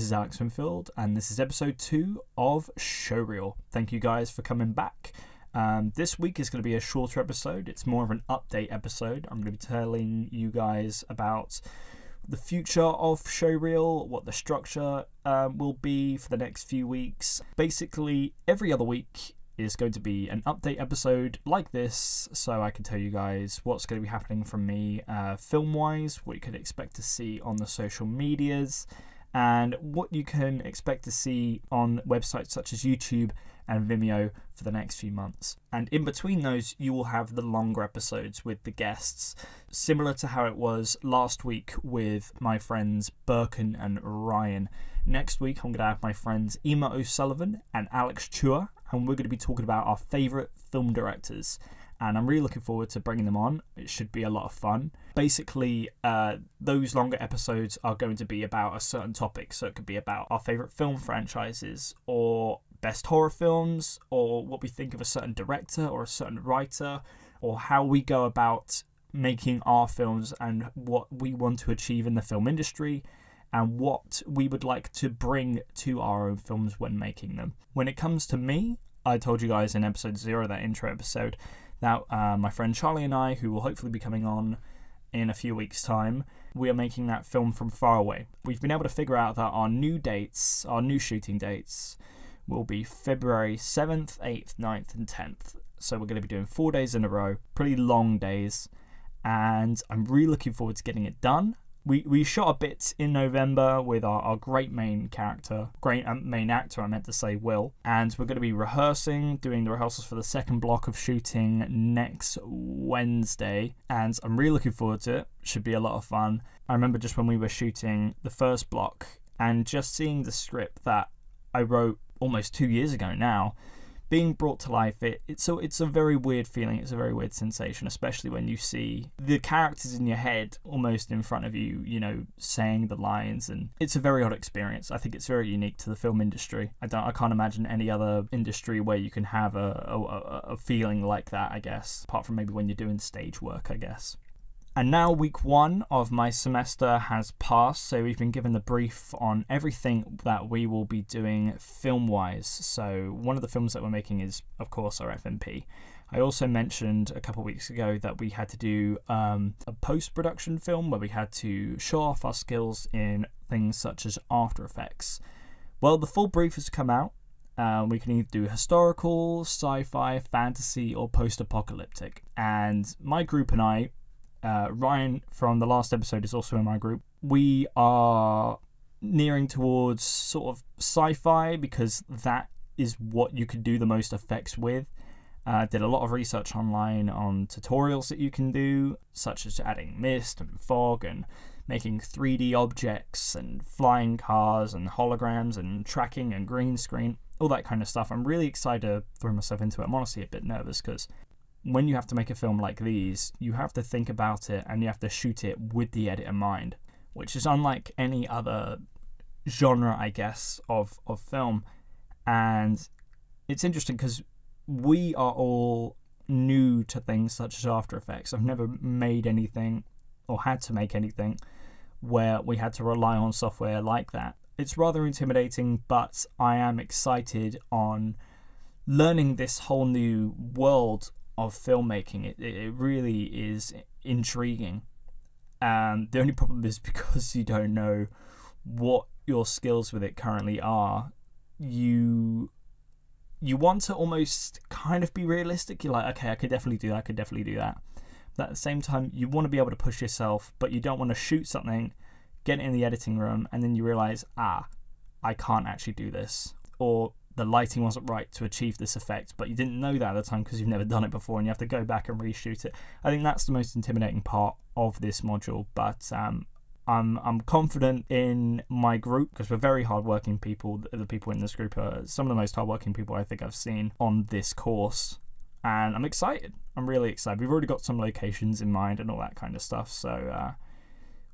is Alex Winfield, and this is episode 2 of Showreel. Thank you guys for coming back. This week is going to be a shorter episode. It's more of an update episode. I'm going to be telling you guys about the future of Showreel, what the structure will be for the next few weeks. Basically, every other week is going to be an update episode like this, so I can tell you guys what's going to be happening from me film-wise, what you could expect to see on the social medias, and what you can expect to see on websites such as YouTube and Vimeo for the next few months. And in between those, you will have the longer episodes with the guests, similar to how it was last week with my friends Birkin and Ryan. Next week, I'm going to have my friends Emma O'Sullivan and Alex Chua, and we're going to be talking about our favourite film directors. And I'm really looking forward to bringing them on. It should be a lot of fun. Basically, those longer episodes are going to be about a certain topic. So it could be about our favourite film franchises, or best horror films, or what we think of a certain director or a certain writer, or how we go about making our films and what we want to achieve in the film industry, and what we would like to bring to our own films when making them. When it comes to me, I told you guys in episode 0, that intro episode, that my friend Charlie and I, who will hopefully be coming on in a few weeks' time, we are making that film from far away. We've been able to figure out that our new shooting dates, will be February 7th, 8th, 9th and 10th. So we're going to be doing 4 days in a row, pretty long days, and I'm really looking forward to getting it done. We shot a bit in November with our great main actor, I meant to say, Will. And we're going to be doing the rehearsals for the second block of shooting next Wednesday. And I'm really looking forward to it. Should be a lot of fun. I remember just when we were shooting the first block and just seeing the script that I wrote almost 2 years ago now, being brought to life, it's a very weird feeling. It's a very weird sensation, especially when you see the characters in your head almost in front of you, saying the lines, and it's a very odd experience. I think it's very unique to the film industry. I can't imagine any other industry where you can have a feeling like that, I guess, apart from maybe when you're doing stage work, I guess. And now week 1 of my semester has passed, so we've been given the brief on everything that we will be doing film-wise. So one of the films that we're making is, of course, our FMP. I also mentioned a couple of weeks ago that we had to do a post-production film where we had to show off our skills in things such as After Effects. Well, the full brief has come out. We can either do historical, sci-fi, fantasy, or post-apocalyptic. And my group and I, Ryan from the last episode is also in my group. We are nearing towards sort of sci-fi because that is what you could do the most effects with. Did a lot of research online on tutorials that you can do, such as adding mist and fog and making 3D objects and flying cars and holograms and tracking and green screen, all that kind of stuff. I'm really excited to throw myself into it. I'm honestly a bit nervous because when you have to make a film like these, you have to think about it and you have to shoot it with the edit in mind, which is unlike any other genre, I guess, of film. And it's interesting because we are all new to things such as After Effects. I've never made anything or had to make anything where we had to rely on software like that. It's rather intimidating, but I am excited on learning this whole new world of filmmaking. It really is intriguing. The only problem is because you don't know what your skills with it currently are, you want to almost kind of be realistic. You're like, okay, I could definitely do that, But at the same time, you want to be able to push yourself, but you don't want to shoot something, get it in the editing room, and then you realize, I can't actually do this, or the lighting wasn't right to achieve this effect, but you didn't know that at the time because you've never done it before and you have to go back and reshoot it. I think that's the most intimidating part of this module, but I'm confident in my group because we're very hardworking people. The people in this group are some of the most hardworking people I think I've seen on this course, and I'm excited. I'm really excited. We've already got some locations in mind and all that kind of stuff, so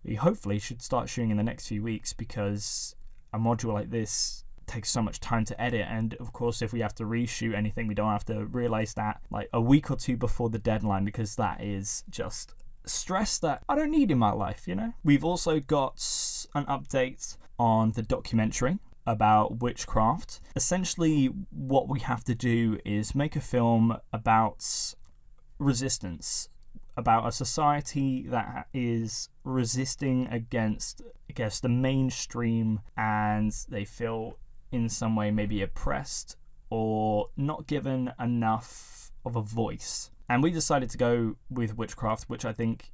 we hopefully should start shooting in the next few weeks because a module like this takes so much time to edit, and of course if we have to reshoot anything we don't have to realize that like a week or two before the deadline, because that is just stress that I don't need in my life, We've also got an update on the documentary about witchcraft. Essentially, what we have to do is make a film about resistance, about a society that is resisting against, I guess, the mainstream, and they feel in some way maybe oppressed or not given enough of a voice. And we decided to go with witchcraft, which I think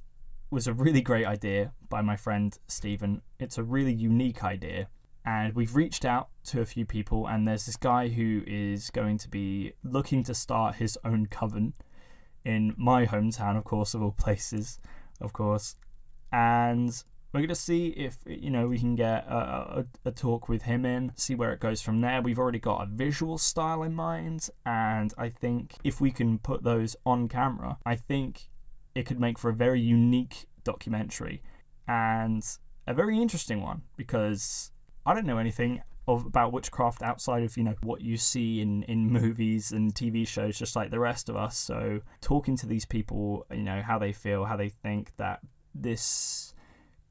was a really great idea by my friend Stephen. It's a really unique idea. And we've reached out to a few people, and there's this guy who is going to be looking to start his own coven in my hometown, of course, of all places, of course. And we're going to see if, we can get a talk with him in, see where it goes from there. We've already got a visual style in mind, and I think if we can put those on camera, I think it could make for a very unique documentary and a very interesting one, because I don't know anything about witchcraft outside of, what you see in movies and TV shows, just like the rest of us. So talking to these people, how they feel, how they think that this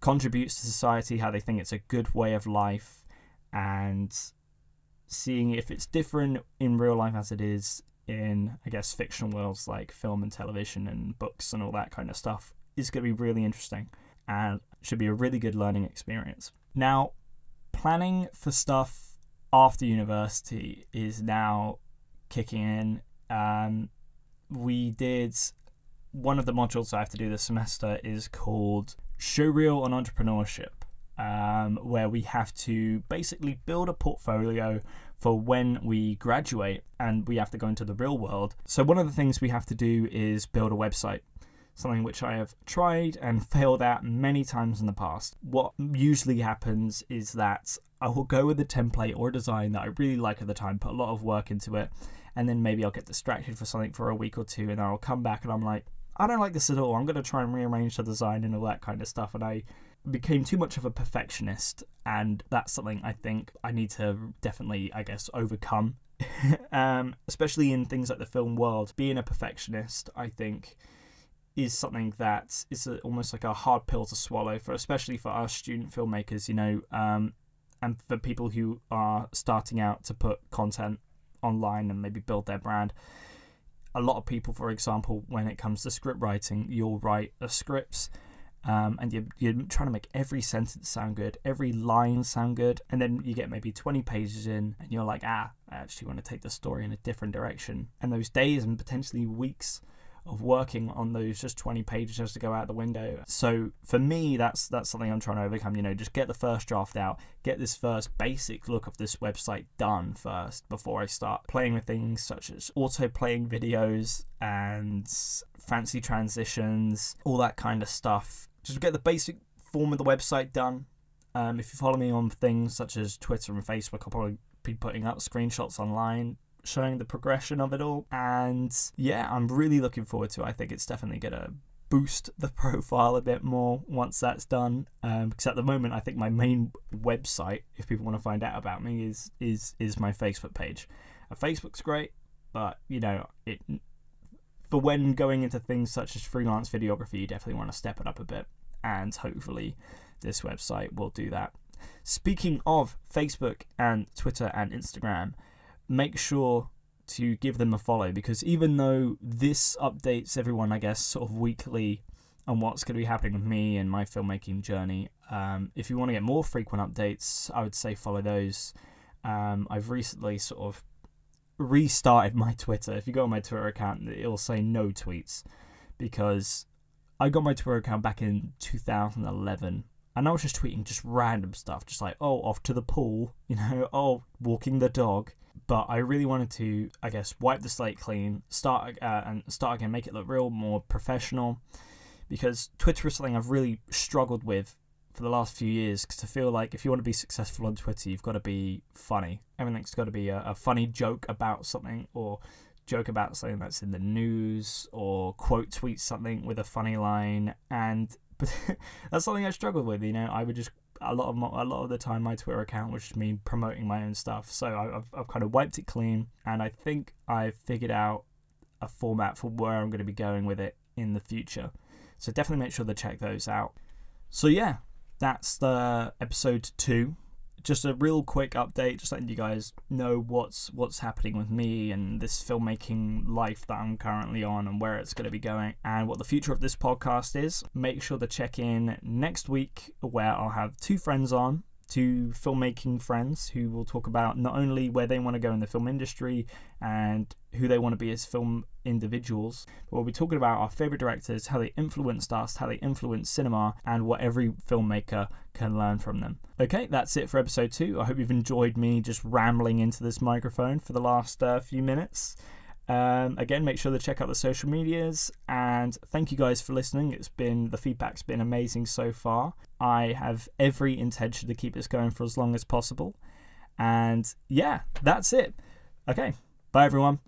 contributes to society, how they think it's a good way of life, and seeing if it's different in real life as it is in, I guess, fictional worlds like film and television and books and all that kind of stuff is going to be really interesting and should be a really good learning experience. Now, planning for stuff after university is now kicking in. We did one of the modules I have to do this semester is called Showreel on Entrepreneurship, where we have to basically build a portfolio for when we graduate and we have to go into the real world. So one of the things we have to do is build a website, something which I have tried and failed at many times in the past. What usually happens is that I will go with a template or a design that I really like at the time, put a lot of work into it, and then maybe I'll get distracted for something for a week or two, and I'll come back and I'm like, I don't like this at all. I'm going to try and rearrange the design and all that kind of stuff. And I became too much of a perfectionist, and that's something I think I need to definitely, I guess, overcome. Especially in things like the film world, being a perfectionist, I think, is something that is almost like a hard pill to swallow, especially for us student filmmakers, and for people who are starting out to put content online and maybe build their brand. A lot of people, for example, when it comes to script writing, you'll write a script and you're trying to make every sentence sound good, every line sound good, and then you get maybe 20 pages in and you're like, I actually want to take the story in a different direction. And those days and potentially weeks of working on those just 20 pages just to go out the window. So for me, that's something I'm trying to overcome. Just get the first draft out, get this first basic look of this website done first before I start playing with things such as auto-playing videos and fancy transitions, all that kind of stuff. Just get the basic form of the website done. If you follow me on things such as Twitter and Facebook, I'll probably be putting up screenshots online showing the progression of it all. And yeah, I'm really looking forward to it. I think it's definitely going to boost the profile a bit more once that's done. Because at the moment, I think my main website, if people want to find out about me, is my Facebook page. Facebook's great, but it for when going into things such as freelance videography, you definitely want to step it up a bit. And hopefully this website will do that. Speaking of Facebook and Twitter and Instagram, make sure to give them a follow, because even though this updates everyone, I guess, sort of weekly on what's going to be happening with me and my filmmaking journey, if you want to get more frequent updates, I would say follow those. I've recently sort of restarted my Twitter. If you go on my Twitter account, it'll say no tweets, because I got my Twitter account back in 2011. And I was just tweeting just random stuff, just like, off to the pool, walking the dog. But I really wanted to, I guess, wipe the slate clean, start again, make it look real more professional, because Twitter is something I've really struggled with for the last few years, because I feel like if you want to be successful on Twitter, you've got to be funny. Everything's got to be a funny joke about something, or joke about something that's in the news, or quote tweet something with a funny line. And but that's something I struggled with. I would just a lot of the time my Twitter account was just me promoting my own stuff. So I've kind of wiped it clean, and I think I've figured out a format for where I'm going to be going with it in the future. So definitely make sure to check those out. So yeah, that's the episode 2. Just a real quick update, just letting you guys know what's happening with me and this filmmaking life that I'm currently on and where it's going to be going and what the future of this podcast is. Make sure to check in next week where I'll have 2 friends on, 2 filmmaking friends who will talk about not only where they want to go in the film industry and who they want to be as film individuals, but we'll be talking about our favourite directors, how they influenced us, how they influenced cinema, and what every filmmaker can learn from them. Okay, that's it for episode 2. I hope you've enjoyed me just rambling into this microphone for the last few minutes. Again, make sure to check out the social medias, and thank you guys for listening. The feedback's been amazing so far. I have every intention to keep this going for as long as possible. And yeah, that's it. Okay, bye everyone.